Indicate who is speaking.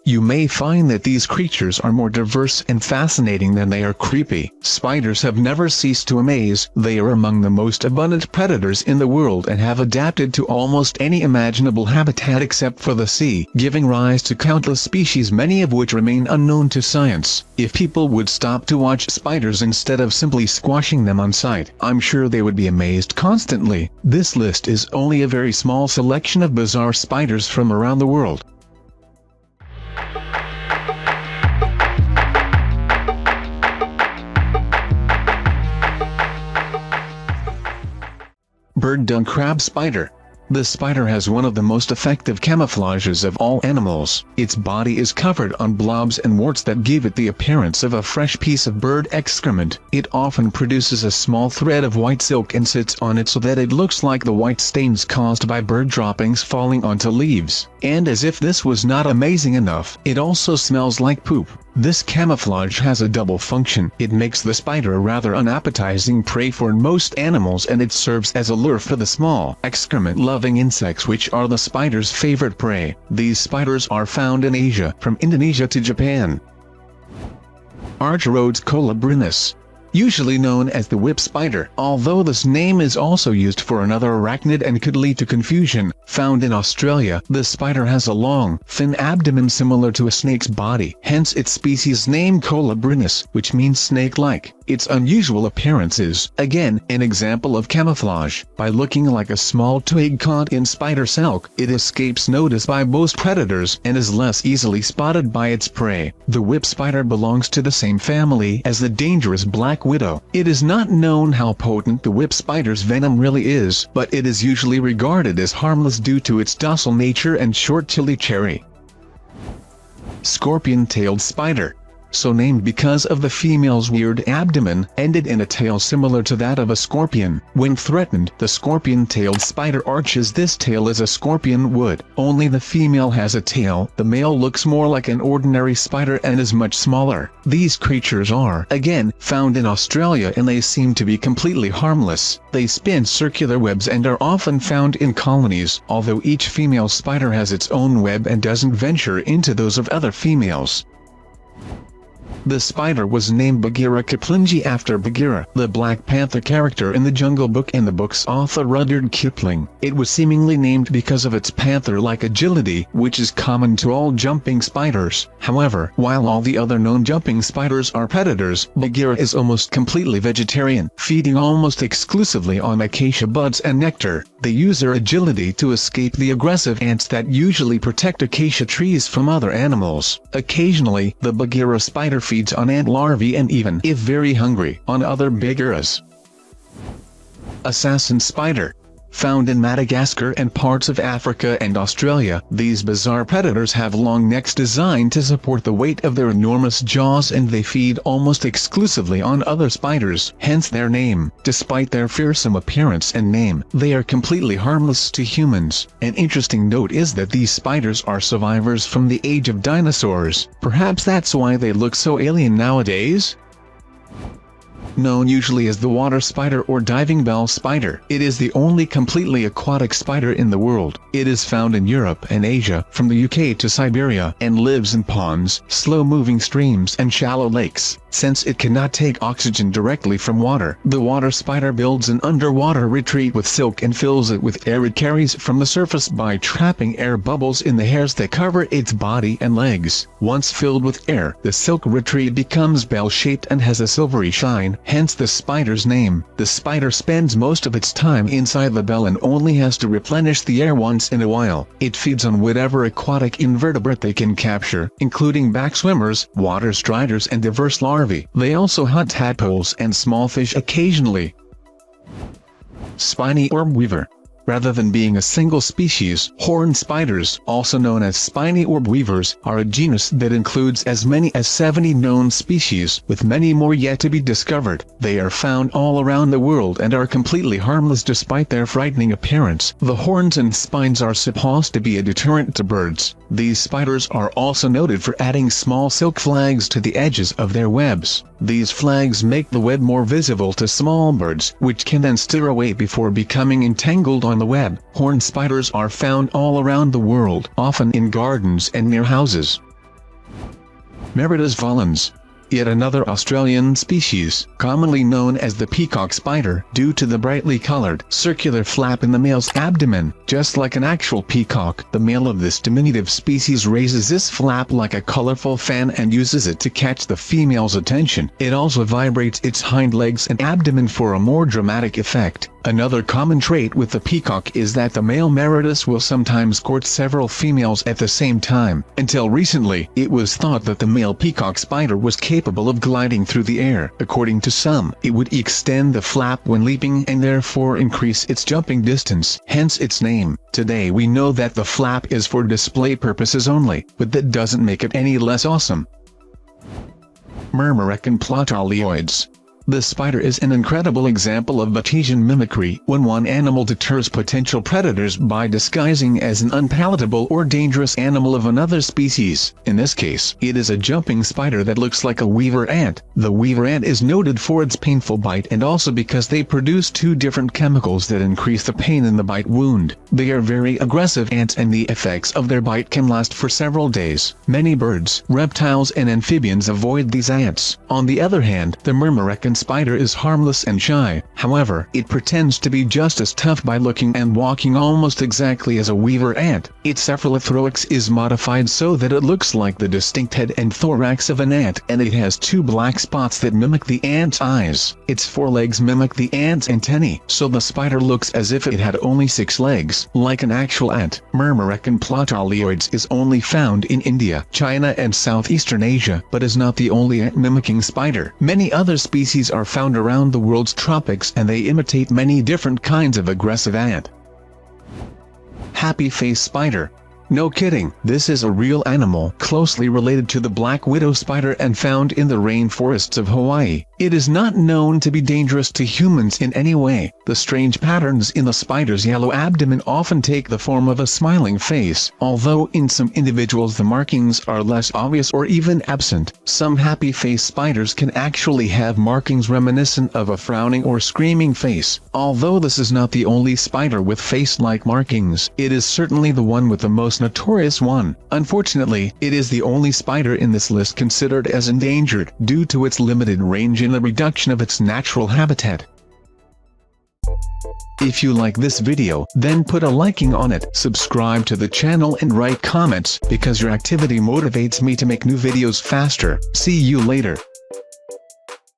Speaker 1: You may find that these creatures are more diverse and fascinating than they are creepy. Spiders have never ceased to amaze. They are among the most abundant predators in the world and have adapted to almost any imaginable habitat except for the sea, giving rise to countless species, many of which remain unknown to science. If people would stop to watch spiders instead of simply squashing them on sight, I'm sure they would be amazed constantly. This list is only a very small selection of bizarre spiders from around the world. Bird dung crab spider. The spider has one of the most effective camouflages of all animals. Its body is covered on blobs and warts that give it the appearance of a fresh piece of bird excrement. It often produces a small thread of white silk and sits on it so that it looks like the white stains caused by bird droppings falling onto leaves. And as if this was not amazing enough, it also smells like poop. This camouflage has a double function. It makes the spider a rather unappetizing prey for most animals, and it serves as a lure for the small, excrement-loving insects which are the spider's favorite prey. These spiders are found in Asia, from Indonesia to Japan. Argyrodes colobrinus. Usually known as the whip spider, although this name is also used for another arachnid and could lead to confusion. Found in Australia, the spider has a long, thin abdomen similar to a snake's body, hence its species name colobrinus, which means snake-like. Its unusual appearance is, again, an example of camouflage. By looking like a small twig caught in spider silk, it escapes notice by most predators and is less easily spotted by its prey. The whip spider belongs to the same family as the dangerous black widow. It is not known how potent the whip spider's venom really is, but it is usually regarded as harmless due to its docile nature and short chili cherry. Scorpion-tailed spider. So named because of the female's weird abdomen, ended in a tail similar to that of a scorpion. When threatened, the scorpion-tailed spider arches this tail as a scorpion would. Only the female has a tail. The male looks more like an ordinary spider and is much smaller. These creatures are, again, found in Australia, and they seem to be completely harmless. They spin circular webs and are often found in colonies, although each female spider has its own web and doesn't venture into those of other females. The spider was named Bagheera after Bagheera, the Black Panther character in the Jungle Book and the book's author Rudyard Kipling. It was seemingly named because of its panther-like agility, which is common to all jumping spiders. However, while all the other known jumping spiders are predators, Bagheera is almost completely vegetarian, feeding almost exclusively on acacia buds and nectar. They use their agility to escape the aggressive ants that usually protect acacia trees from other animals. Occasionally, the Bagheera spider feeds on ant larvae and even, if very hungry, on other Bagheeras. Assassin spider. Found in Madagascar and parts of Africa and Australia, these bizarre predators have long necks designed to support the weight of their enormous jaws, and they feed almost exclusively on other spiders, hence their name. Despite their fearsome appearance and name, they are completely harmless to humans. An interesting note is that these spiders are survivors from the age of dinosaurs. Perhaps that's why they look so alien nowadays? Known usually as the water spider or diving bell spider, it is the only completely aquatic spider in the world. It is found in Europe and Asia, from the UK to Siberia, and lives in ponds, slow-moving streams and shallow lakes. Since it cannot take oxygen directly from water, the water spider builds an underwater retreat with silk and fills it with air it carries from the surface by trapping air bubbles in the hairs that cover its body and legs. Once filled with air, the silk retreat becomes bell-shaped and has a silvery shine, hence the spider's name. The spider spends most of its time inside the bell and only has to replenish the air once in a while. It feeds on whatever aquatic invertebrate they can capture, including backswimmers, water striders and diverse larvae. They also hunt tadpoles and small fish occasionally. Spiny Arm Weaver. Rather than being a single species, horned spiders, also known as spiny orb weavers, are a genus that includes as many as 70 known species, with many more yet to be discovered. They are found all around the world and are completely harmless despite their frightening appearance. The horns and spines are supposed to be a deterrent to birds. These spiders are also noted for adding small silk flags to the edges of their webs. These flags make the web more visible to small birds, which can then stir away before becoming entangled on the web. Horned spiders are found all around the world, often in gardens and near houses. Meridus volans. Yet another Australian species, commonly known as the peacock spider, due to the brightly colored, circular flap in the male's abdomen. Just like an actual peacock, the male of this diminutive species raises this flap like a colorful fan and uses it to catch the female's attention. It also vibrates its hind legs and abdomen for a more dramatic effect. Another common trait with the peacock is that the male Meridus will sometimes court several females at the same time. Until recently, it was thought that the male peacock spider was capable of gliding through the air. According to some, it would extend the flap when leaping and therefore increase its jumping distance, hence its name. Today we know that the flap is for display purposes only, but that doesn't make it any less awesome. Murican Spider. The spider is an incredible example of Batesian mimicry when one animal deters potential predators by disguising as an unpalatable or dangerous animal of another species. In this case, it is a jumping spider that looks like a weaver ant. The weaver ant is noted for its painful bite and also because they produce two different chemicals that increase the pain in the bite wound. They are very aggressive ants and the effects of their bite can last for several days. Many birds, reptiles and amphibians avoid these ants. On the other hand, the Murican spider is harmless and shy. However, it pretends to be just as tough by looking and walking almost exactly as a weaver ant. Its cephalothorax is modified so that it looks like the distinct head and thorax of an ant, and it has two black spots that mimic the ant's eyes. Its forelegs mimic the ant's antennae, so the spider looks as if it had only 6 legs, like an actual ant. Murican Spider is only found in India, China and southeastern Asia, but is not the only ant-mimicking spider. Many other species are found around the world's tropics and they imitate many different kinds of aggressive ant. Happy face spider. No kidding, this is a real animal closely related to the black widow spider and found in the rainforests of Hawaii. It is not known to be dangerous to humans in any way. The strange patterns in the spider's yellow abdomen often take the form of a smiling face, although in some individuals the markings are less obvious or even absent. Some happy face spiders can actually have markings reminiscent of a frowning or screaming face. Although this is not the only spider with face-like markings, it is certainly the one with the most notorious one. Unfortunately, it is the only spider in this list considered as endangered due to its limited range and the reduction of its natural habitat. If you like this video, then put a liking on it, subscribe to the channel and write comments, because your activity motivates me to make new videos faster. See you later.